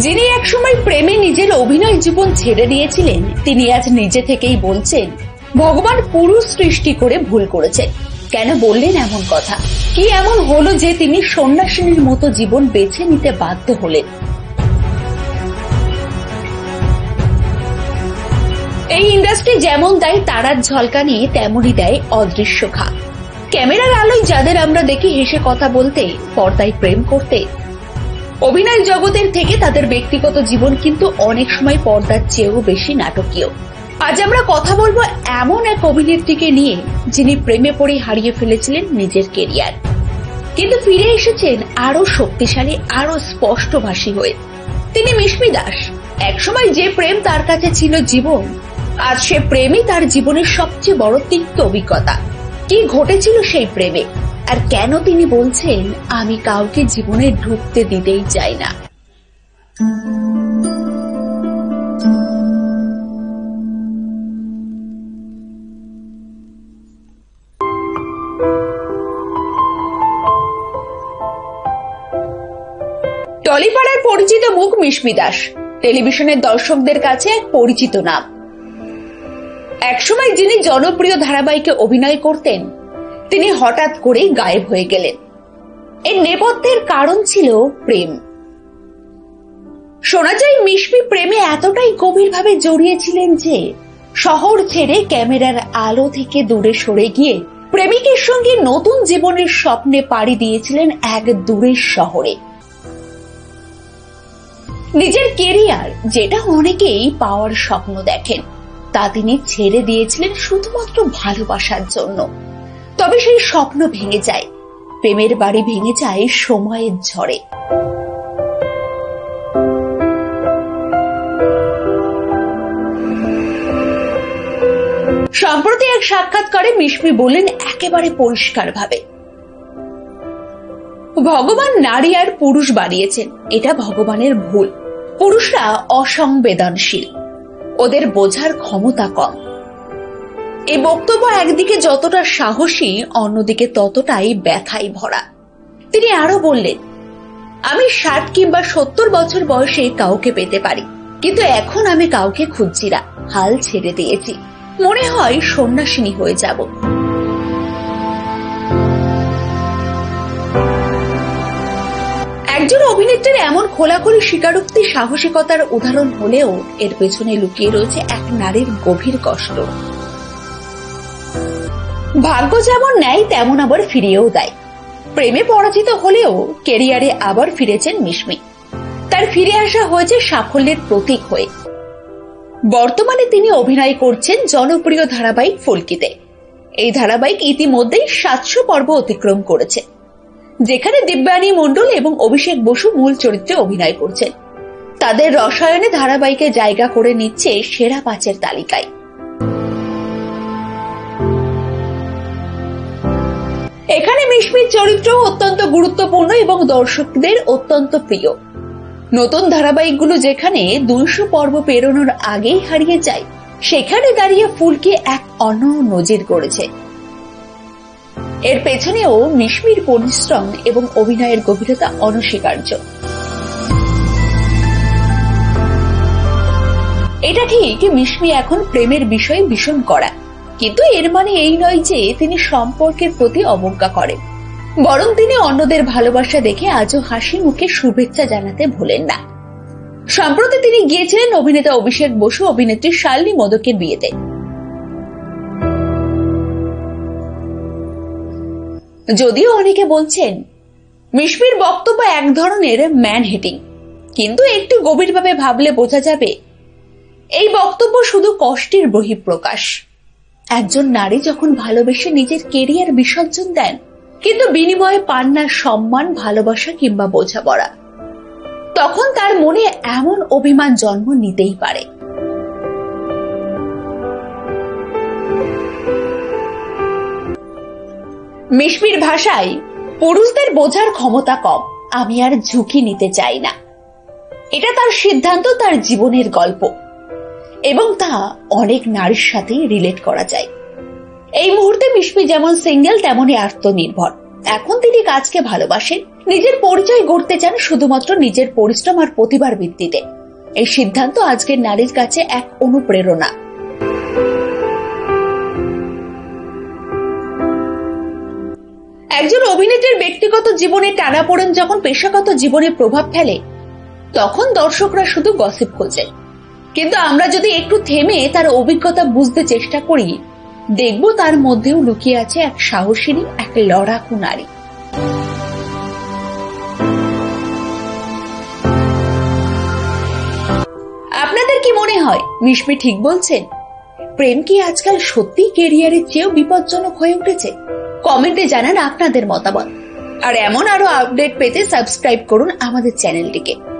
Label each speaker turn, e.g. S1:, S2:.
S1: যিনি একসময় প্রেমে নিজের অভিনয় জীবন ছেড়ে দিয়েছিলেন, তিনি আজ নিজে থেকেই বলছেন ভগবান পুরুষ সৃষ্টি করে ভুল করেছেন। কেন বললেন এমন কথা? কি এমন হলো যে তিনি সন্ন্যাসিনীর মতো জীবন বেছে নিতে বাধ্য হলেন? এই ইন্ডাস্ট্রি যেমন দেয় তারার ঝলকানি, তেমনই দেয় অদৃশ্য ঘা। ক্যামেরার আলোয় যাদের আমরা দেখি হেসে কথা বলতে, পর্দায় প্রেম করতে, অভিনয় জগতের থেকে তাদের ব্যক্তিগত জীবন কিন্তু অনেক সময় পর্দার চেয়েও বেশি নাটকীয়। আজ আমরা কথা বলবো এমন এক অভিনেত্রীকে নিয়ে, যিনি প্রেমে পড়ে হারিয়ে ফেলেছিলেন নিজের কেরিয়ার, কিন্তু ফিরে এসেছেন আরো শক্তিশালী, আরো স্পষ্টভাষী হয়ে। তিনি মিশমি দাস। একসময় যে প্রেম তার কাছে ছিল জীবন, আজ সে প্রেমই তার জীবনের সবচেয়ে বড় তিক্ত অভিজ্ঞতা। কি ঘটেছিল সেই প্রেমে, আর কেন তিনি বলছেন আমি কাউকে জীবনে ঢুকতে দিতেই চাই না? টলিপাড়ার পরিচিত মুখ মিশমি দাস টেলিভিশনের দর্শকদের কাছে এক পরিচিত নাম। একসময় যিনি জনপ্রিয় ধারাবাহিকে অভিনয় করতেন, তিনি হঠাৎ করেই গায়েব হয়ে গেলেন। এর নেপথ্যের কারণ ছিল প্রেম। শোনা যায় মিশমি প্রেমে এতটাই গভীরভাবে জড়িয়েছিলেন যে শহর ছেড়ে ক্যামেরার আলো থেকে দূরে সরে গিয়ে প্রেমিকের সঙ্গে নতুন জীবনের স্বপ্নে পাড়ি দিয়েছিলেন এক দূরের শহরে। নিজের কেরিয়ার, যেটা অনেকেই পাওয়ার স্বপ্ন দেখেন, তা তিনি ছেড়ে দিয়েছিলেন শুধুমাত্র ভালোবাসার জন্য। তবে সেই স্বপ্ন ভেঙে যায়, প্রেমের বাড়ি ভেঙে যায় সময়ের ঝড়ে। সম্প্রতি এক সাক্ষাৎকারে মিশমি বললেন একেবারে পরিষ্কারভাবে, ভগবান নারী আর পুরুষ বানিয়েছেন, এটা ভগবানের ভুল। পুরুষরা অসংবেদনশীল, ওদের বোঝার ক্ষমতা কম। এই বক্তব্য একদিকে যতটা সাহসী, অন্যদিকে ততটাই ব্যথায় ভরা। তিনি আরো বললেন, আমি 60 কিংবা 70 বছর বয়সে কাউকে পেতে পারি, কিন্তু এখন আমি কাউকে খুঁজছি না, হাল ছেড়ে দিয়েছি। মনে হয় সন্ন্যাসিনী হয়ে যাব। একজন অভিনেত্রীর এমন খোলাখুলি স্বীকারোক্তি সাহসিকতার উদাহরণ হলেও এর পেছনে লুকিয়ে রয়েছে এক নারীর গভীর কষ্ট। ভাগ্য যেমন নেয় তেমন আবার ফিরিয়েও দেয়। প্রেমে পরাজিত হলেও ক্যারিয়ারে আবার ফিরেছেন মিশমি। তার ফিরে আসা হয়েছে সাফল্যের প্রতীক হয়ে। বর্তমানে তিনি অভিনয় করছেন জনপ্রিয় ধারাবাহিক ফুলকিতে। এই ধারাবাহিক ইতিমধ্যেই 700 পর্ব অতিক্রম করেছে, যেখানে দিব্যানী মণ্ডল এবং অভিষেক বসু মূল চরিত্রে অভিনয় করছেন। তাদের রসায়নে ধারাবাহিকে জায়গা করে নিচ্ছে সেরা 5-এর তালিকায়। এখানে মিশমির চরিত্র অত্যন্ত গুরুত্বপূর্ণ এবং দর্শকদের অত্যন্ত প্রিয়। নতুন ধারাবাহিকগুলো যেখানে 200 পর্ব পেরোনোর আগেই হারিয়ে যায়, সেখানে দাঁড়িয়ে ফুলকি এক অন্য নজির গড়েছে। এর পেছনেও মিশমির পরিশ্রম এবং অভিনয়ের গভীরতা অনস্বীকার্য। এটা ঠিক, মিশমি এখন প্রেমের বিষয়ে ভীষণ কড়া, কিন্তু এর মানে এই নয় যে তিনি সম্পর্কের প্রতি অবজ্ঞা করেন। বরং তিনি অন্যদের ভালোবাসা দেখে আজও হাসি মুখে শুভেচ্ছা জানাতে ভোলেন না। সম্প্রতি তিনি গিয়েছিলেন অভিনেতা অভিষেক বসু অভিনেত্রী শালিনী মোদকের বিয়েতে। যদিও অনেকে বলছেন মিশমির বক্তব্য এক ধরনের ম্যান হেটিং, কিন্তু একটু গভীরভাবে ভাবলে বোঝা যাবে এই বক্তব্য শুধু কষ্টের বহিঃপ্রকাশ। একজন নারী যখন ভালোবেসে নিজের কেরিয়ার বিসর্জন দেন, কিন্তু বিনিময়ে পান না সম্মান, ভালোবাসা কিংবা বোঝাপড়া, তখন তার মনে এমন অভিমান জন্ম নিতেই পারে। মিশমির ভাষায়, পুরুষদের বোঝার ক্ষমতা কম, আমি আর ঝুঁকি নিতে চাই না। এটা তার সিদ্ধান্ত, তার জীবনের গল্প, এবং তা অনেক নারীর সাথেই রিলেট করা যায়। এই মুহূর্তে মিশমি যেমন সিঙ্গেল, তেমনই আত্মনির্ভর। এখন তিনি কাজকে ভালোবাসেন, নিজের পরিচয় গড়তে চান শুধুমাত্র নিজের পরিশ্রম আর প্রতিভার ভিত্তিতে। এই সিদ্ধান্ত আজকের নারীর কাছে এক অনুপ্রেরণা। একজন অভিনেত্রীর ব্যক্তিগত জীবনে টানাপোড়েন যখন পেশাগত জীবনে প্রভাব ফেলে, তখন দর্শকরা শুধু গসিপ খোঁজে। কিন্তু আমরা যদি একটু থেমে তার অভিজ্ঞতা বুঝতে চেষ্টা করি, দেখব তার মধ্যেও লুকিয়ে আছে এক সাহসিনী, এক লড়াকু নারী। আপনাদের কি মনে হয় মিশমি ঠিক বলছেন? প্রেম কি আজকাল সত্যি ক্যারিয়ারের চেয়েও বিপজ্জনক হয়ে উঠেছে? কমেন্টে জানান আপনাদের মতামত। আর এমন আরো আপডেট পেতে সাবস্ক্রাইব করুন আমাদের চ্যানেলটিকে।